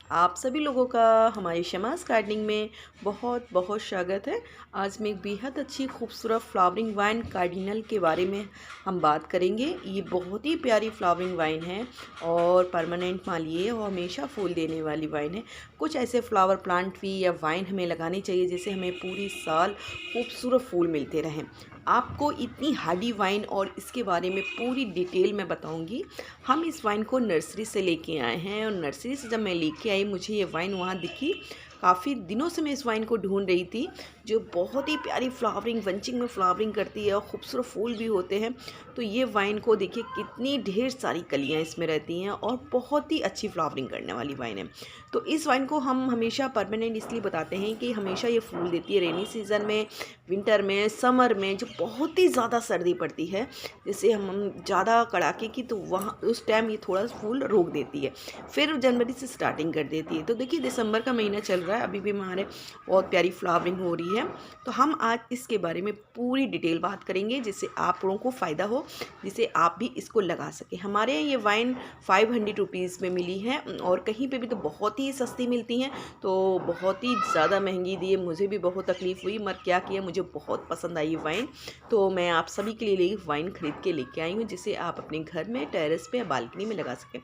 आप सभी लोगों का हमारी शमास गार्डनिंग में बहुत बहुत स्वागत है। आज मैं एक बेहद अच्छी खूबसूरत फ्लावरिंग वाइन कार्डिनल के बारे में हम बात करेंगे। ये बहुत ही प्यारी फ्लावरिंग वाइन है और परमानेंट माली है और हमेशा फूल देने वाली वाइन है। कुछ ऐसे फ्लावर प्लांट भी या वाइन हमें लगानी चाहिए जिससे हमें पूरी साल खूबसूरत फूल मिलते रहें। आपको इतनी हार्डी वाइन और इसके बारे में पूरी डिटेल में बताऊंगी। हम इस वाइन को नर्सरी से लेके आए हैं और नर्सरी से जब मैं लेके आई मुझे ये वाइन वहाँ दिखी। काफ़ी दिनों से मैं इस वाइन को ढूंढ रही थी जो बहुत ही प्यारी फ्लावरिंग बंचिंग में फ्लावरिंग करती है और खूबसूरत फूल भी होते हैं। तो ये वाइन को देखिए कितनी ढेर सारी कलियाँ इसमें रहती हैं और बहुत ही अच्छी फ्लावरिंग करने वाली वाइन है। तो इस वाइन को हम हमेशा परमानेंट इसलिए बताते हैं कि हमेशा ये फूल देती है रेनी सीज़न में, विंटर में, समर में जो बहुत ही ज़्यादा सर्दी पड़ती है, जैसे हम ज़्यादा कड़ाके की, तो वहाँ उस टाइम ये थोड़ा फूल रोक देती है, फिर जनवरी से स्टार्टिंग कर देती है। तो देखिए दिसंबर का महीना चल रहा है, अभी भी हमारे बहुत प्यारी फ्लावरिंग हो रही है। तो हम आज इसके बारे में पूरी डिटेल बात करेंगे जिससे आप लोगों को फ़ायदा हो, जिससे आप भी इसको लगा सकें। हमारे यहाँ ये वाइन 500 रुपीज़ में मिली है और कहीं पे भी तो बहुत ही सस्ती मिलती हैं, तो बहुत ही ज़्यादा महंगी दी है। मुझे भी बहुत तकलीफ़ हुई मगर क्या किया, मुझे बहुत पसंद आई वाइन, तो मैं आप सभी के लिए वाइन ख़रीद के लेके आई हूँ जिसे आप अपने घर में, टेरेस पे या बालकनी में लगा सकें।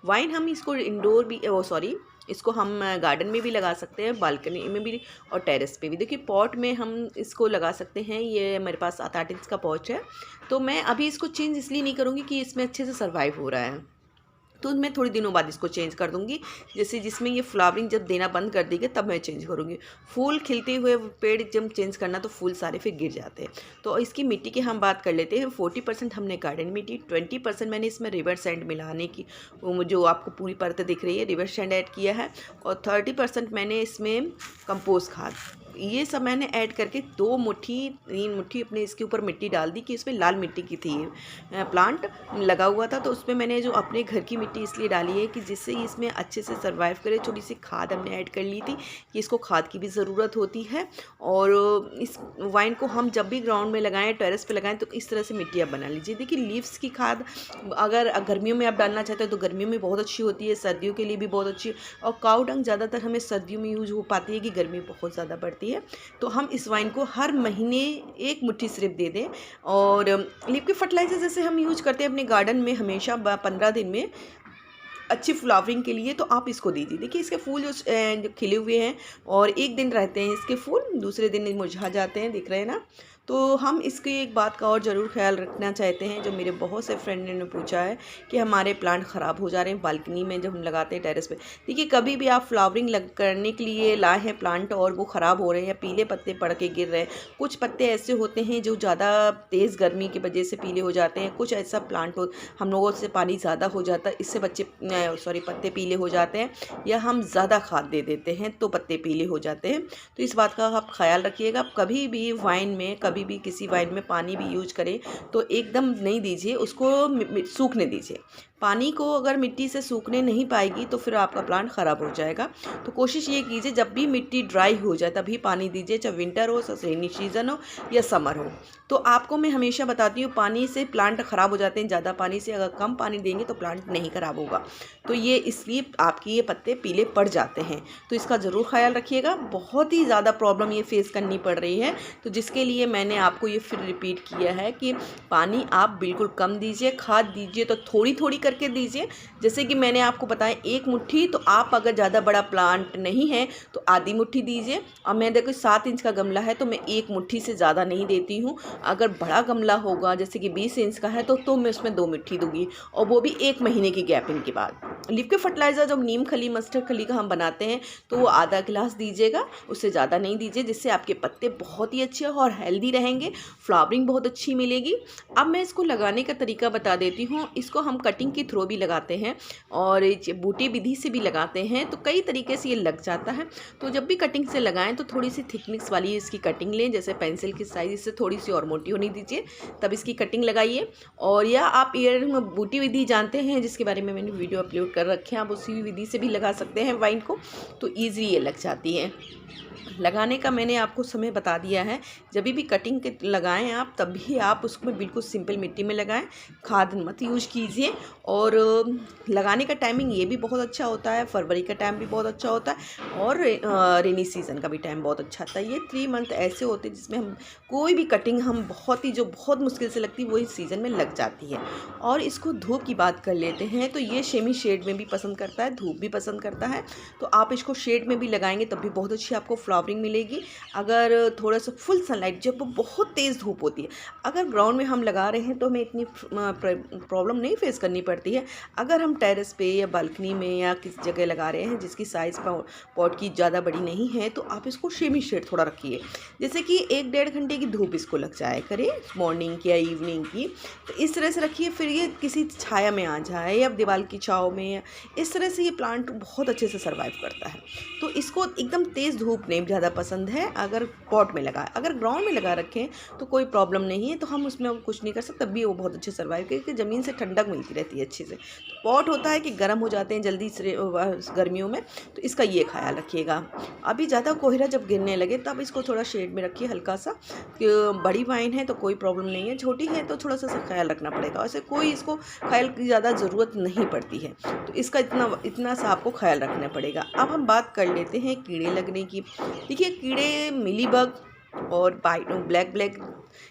वाइन हम इसको इंडोर भी इसको हम गार्डन में भी लगा सकते हैं, बालकनी में भी और टेरेस पे भी। देखिए पॉट में हम इसको लगा सकते हैं। ये मेरे पास 7-8 इंच का पॉट है, तो मैं अभी इसको चेंज इसलिए नहीं करूँगी कि इसमें अच्छे से सर्वाइव हो रहा है, तो मैं थोड़ी दिनों बाद इसको चेंज कर दूँगी। जैसे जिसमें ये फ्लावरिंग जब देना बंद कर देगी तब मैं चेंज करूँगी। फूल खिलते हुए पेड़ जब चेंज करना तो फूल सारे फिर गिर जाते हैं। तो इसकी मिट्टी की हम बात कर लेते हैं। 40% हमने गार्डन मिट्टी, 20% मैंने इसमें रिवर सैंड मिलाने की, वो जो आपको पूरी परत दिख रही है, रिवर सैंड ऐड किया है, और 30% मैंने इसमें कंपोस्ट खाद, ये सब मैंने ऐड करके 2 मुट्ठी 3 मुट्ठी अपने इसके ऊपर मिट्टी डाल दी कि इसमें लाल मिट्टी की थी, प्लांट लगा हुआ था, तो उसमें मैंने जो अपने घर की मिट्टी इसलिए डाली है कि जिससे इसमें अच्छे से सर्वाइव करे। थोड़ी सी खाद हमने ऐड कर ली थी कि इसको खाद की भी ज़रूरत होती है। और इस वाइन को हम जब भी ग्राउंड में लगाएं, टेरेस पे लगाएं, तो इस तरह से मिट्टी आप बना लीजिए। देखिए लीव्स की खाद अगर गर्मियों में आप डालना चाहते हैं तो गर्मियों में बहुत अच्छी होती है, सर्दियों के लिए भी बहुत अच्छी। और काऊ डंग ज़्यादातर हमें सर्दियों में यूज हो पाती है कि गर्मी बहुत ज़्यादा पड़ती है। तो हम इस वाइन को हर महीने 1 मुट्ठी सिर्फ दे दें। और लिक्विड फर्टिलाइज़र जैसे हम यूज करते हैं अपने गार्डन में हमेशा 15 दिन में अच्छी फ्लावरिंग के लिए, तो आप इसको दीजिए। देखिए इसके फूल जो खिले हुए हैं और एक दिन रहते हैं इसके फूल, दूसरे दिन मुरझा जाते हैं, दिख रहे हैं ना। तो हम इसकी एक बात का और ज़रूर ख्याल रखना चाहते हैं, जो मेरे बहुत से फ्रेंड ने पूछा है कि हमारे प्लांट ख़राब हो जा रहे हैं बालकनी में जब हम लगाते हैं टेरेस पे। देखिए कभी भी आप फ्लावरिंग करने के लिए लाए हैं प्लांट और वो ख़राब हो रहे हैं, पीले पत्ते पड़ के गिर रहे हैं, कुछ पत्ते ऐसे होते हैं जो ज़्यादा तेज़ गर्मी की वजह से पीले हो जाते हैं, कुछ ऐसा प्लांट हो हम लोगों से पानी ज़्यादा हो जाता है, इससे पत्ते पीले हो जाते हैं, या हम ज़्यादा खाद दे देते हैं तो पत्ते पीले हो जाते हैं। तो इस बात का आप ख्याल रखिएगा। कभी भी वाइन में, कभी भी किसी वाइन में पानी भी यूज करें तो एकदम नहीं दीजिए, उसको सूखने दीजिए। पानी को अगर मिट्टी से सूखने नहीं पाएगी तो फिर आपका प्लांट ख़राब हो जाएगा। तो कोशिश ये कीजिए जब भी मिट्टी ड्राई हो जाए तभी पानी दीजिए, चाहे विंटर हो, रेनी सीज़न हो या समर हो। तो आपको मैं हमेशा बताती हूँ पानी से प्लांट ख़राब हो जाते हैं, ज़्यादा पानी से। अगर कम पानी देंगे तो प्लांट नहीं ख़राब होगा। तो ये इसलिए आपकी ये पत्ते पीले पड़ जाते हैं, तो इसका ज़रूर ख्याल रखिएगा। बहुत ही ज़्यादा प्रॉब्लम ये फेस करनी पड़ रही है, तो जिसके लिए मैंने आपको ये फिर रिपीट किया है कि पानी आप बिल्कुल कम दीजिए, खाद दीजिए तो थोड़ी थोड़ी करके दीजिए। जैसे कि मैंने आपको बताया 1 मुट्ठी, तो आप अगर ज़्यादा बड़ा प्लांट नहीं है तो आधी मुट्ठी दीजिए। और मैं देखो 7 इंच का गमला है तो मैं 1 मुट्ठी से ज़्यादा नहीं देती हूँ। अगर बड़ा गमला होगा जैसे कि 20 इंच का है तो मैं उसमें 2 मुट्ठी दूँगी, और वो भी 1 महीने की गैपिंग के बाद। लिक्विड फर्टिलाइज़र जो नीम खली, मस्टर्ड खली का हम बनाते हैं तो वो आधा गिलास दीजिएगा, उससे ज़्यादा नहीं दीजिए, जिससे आपके पत्ते बहुत ही अच्छे और हेल्दी रहेंगे, फ्लावरिंग बहुत अच्छी मिलेगी। अब मैं इसको लगाने का तरीका बता देती हूँ। इसको हम कटिंग के थ्रू भी लगाते हैं और बूटी विधि से भी लगाते हैं, तो कई तरीके से ये लग जाता है। तो जब भी कटिंग से लगाएं तो थोड़ी सी थिकनेस वाली इसकी कटिंग लें, जैसे पेंसिल की साइज, इससे थोड़ी सी और मोटी होनी दीजिए, तब इसकी कटिंग लगाइए। और या आप ईयर बूटी विधि जानते हैं जिसके बारे में मैंने वीडियो अपलोड कर रखे हैं, आप उसी विधि से भी लगा सकते हैं वाइन को, तो ईजी ये लग जाती है। लगाने का मैंने आपको समय बता दिया है। जब भी कटिंग के लगाएं आप, तभी आप उसको बिल्कुल सिंपल मिट्टी में लगाएं, खाद मत यूज कीजिए। और लगाने का टाइमिंग ये भी बहुत अच्छा होता है, फरवरी का टाइम भी बहुत अच्छा होता है और रेनी सीज़न का भी टाइम बहुत अच्छा आता है। ये 3 मंथ ऐसे होते हैं जिसमें हम कोई भी कटिंग हम बहुत मुश्किल से लगती है वो इस सीज़न में लग जाती है। और इसको धूप की बात कर लेते हैं तो ये सेमी शेड में भी पसंद करता है, धूप भी पसंद करता है। तो आप इसको शेड में भी लगाएंगे तब भी बहुत अच्छी आपको फ्लावरिंग मिलेगी। अगर थोड़ा सा फुल सनलाइट, जब बहुत तेज़ धूप होती है, अगर ग्राउंड में हम लगा रहे हैं तो हमें इतनी प्रॉब्लम नहीं फेस करनी पड़ती है। अगर हम टेरेस पे या बालकनी में या किसी जगह लगा रहे हैं जिसकी साइज़ पॉट की ज़्यादा बड़ी नहीं है, तो आप इसको सेमी शेड थोड़ा रखिए, जैसे कि 1-1.5 घंटे की धूप इसको लग जाए करे मॉर्निंग की या इवनिंग की। तो इस तरह से रखिए, फिर ये किसी छाया में आ जाए या दीवार की छाँव में, या इस तरह से ये प्लांट बहुत अच्छे से सर्वाइव करता है। तो इसको एकदम तेज़ धूप नहीं ज़्यादा पसंद है अगर पॉट में लगा। अगर ग्राउंड में लगा रखें तो कोई प्रॉब्लम नहीं है, तो हम उसमें कुछ नहीं कर सकते, तब भी वो बहुत अच्छे सर्वाइव करके ज़मीन से ठंडक मिलती रहती है अच्छे से। तो पॉट होता है कि गर्म हो जाते हैं जल्दी से गर्मियों में, तो इसका ये ख्याल रखिएगा। अभी ज़्यादा कोहरा जब गिरने लगे तब इसको थोड़ा शेड में रखिए हल्का सा। बड़ी वाइन है तो कोई प्रॉब्लम नहीं है, छोटी है तो थोड़ा सा ख्याल रखना पड़ेगा। वैसे कोई इसको ख्याल की ज़्यादा ज़रूरत नहीं पड़ती है, तो इसका इतना सा आपको ख्याल रखना पड़ेगा। अब हम बात कर लेते हैं कीड़े लगने की। देखिए, कीड़े मिलीबग और ब्लैक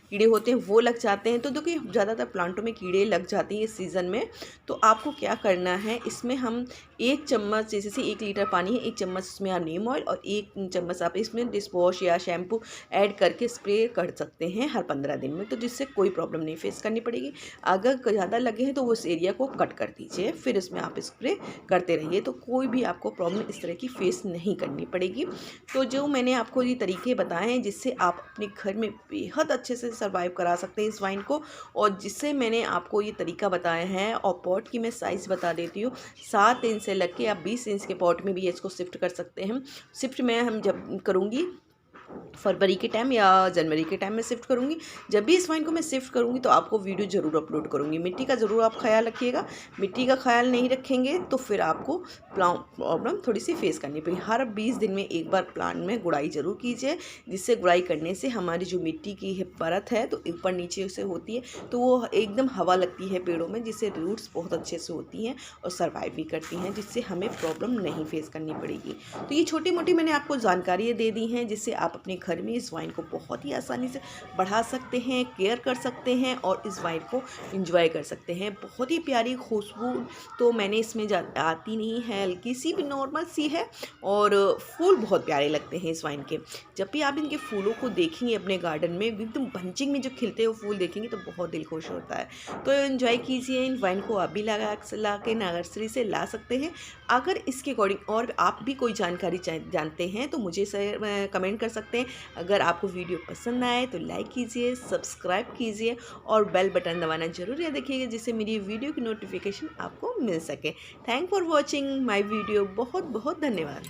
कीड़े होते हैं वो लग जाते हैं। तो देखिए, ज़्यादातर प्लांटों में कीड़े लग जाते हैं इस सीज़न में। तो आपको क्या करना है, इसमें हम 1 चम्मच, जैसे 1 लीटर पानी है, 1 चम्मच इसमें आप नीम ऑयल और 1 चम्मच आप इसमें डिश वॉश या शैम्पू ऐड करके स्प्रे कर सकते हैं हर 15 दिन में, तो जिससे कोई प्रॉब्लम नहीं फेस करनी पड़ेगी। अगर ज़्यादा लगे हैं तो उस एरिया को कट कर दीजिए, फिर इसमें आप स्प्रे करते रहिए, तो कोई भी आपको प्रॉब्लम इस तरह की फेस नहीं करनी पड़ेगी। तो जो मैंने आपको ये तरीके बताए हैं जिससे आप अपने घर में बेहद अच्छे से सर्वाइव करा सकते हैं इस वाइन को, और जिससे मैंने आपको ये तरीका बताया है। और पॉट की मैं साइज़ बता देती हूँ, 7 इंच से लग के आप 20 इंच के पॉट में भी इसको शिफ्ट कर सकते हैं। शिफ्ट में हम जब करूँगी फरवरी के टाइम या जनवरी के टाइम में शिफ्ट करूँगी, जब भी इस वाइन को मैं शिफ्ट करूँगी तो आपको वीडियो ज़रूर अपलोड करूँगी। मिट्टी का ज़रूर आप ख्याल रखिएगा, मिट्टी का ख्याल नहीं रखेंगे तो फिर आपको प्रॉब्लम थोड़ी सी फेस करनी पड़ेगी। हर 20 दिन में एक बार प्लांट में गुड़ाई ज़रूर कीजिए, जिससे गुड़ाई करने से हमारी जो मिट्टी की परत है तो ऊपर नीचे से होती है, तो वो एकदम हवा लगती है पेड़ों में, जिससे रूट्स बहुत अच्छे से होती हैं और सर्वाइव भी करती हैं, जिससे हमें प्रॉब्लम नहीं फेस करनी पड़ेगी। तो ये छोटी मोटी मैंने आपको जानकारियाँ दे दी हैं, जिससे आप अपने घर में इस वाइन को बहुत ही आसानी से बढ़ा सकते हैं, केयर कर सकते हैं और इस वाइन को एंजॉय कर सकते हैं। बहुत ही प्यारी खुशबू तो मैंने इसमें आती नहीं है, हल्की सी भी नॉर्मल सी है, और फूल बहुत प्यारे लगते हैं इस वाइन के। जब भी आप इनके फूलों को देखेंगे अपने गार्डन में, एकदम बंचिंग में जो खिलते हुए फूल देखेंगे तो बहुत दिल खुश होता है। तो एंजॉय कीजिए, इन वाइन को आप भी ला के नर्सरी से ला सकते हैं। अगर इसके अकॉर्डिंग और आप भी कोई जानकारी जानते हैं तो मुझे कमेंट कर सकते हैं। अगर आपको वीडियो पसंद आए तो लाइक कीजिए, सब्सक्राइब कीजिए और बेल बटन दबाना जरूर याद रखिएगा, जिससे मेरी वीडियो की नोटिफिकेशन आपको मिल सके। Thank for watching my video. बहुत बहुत धन्यवाद।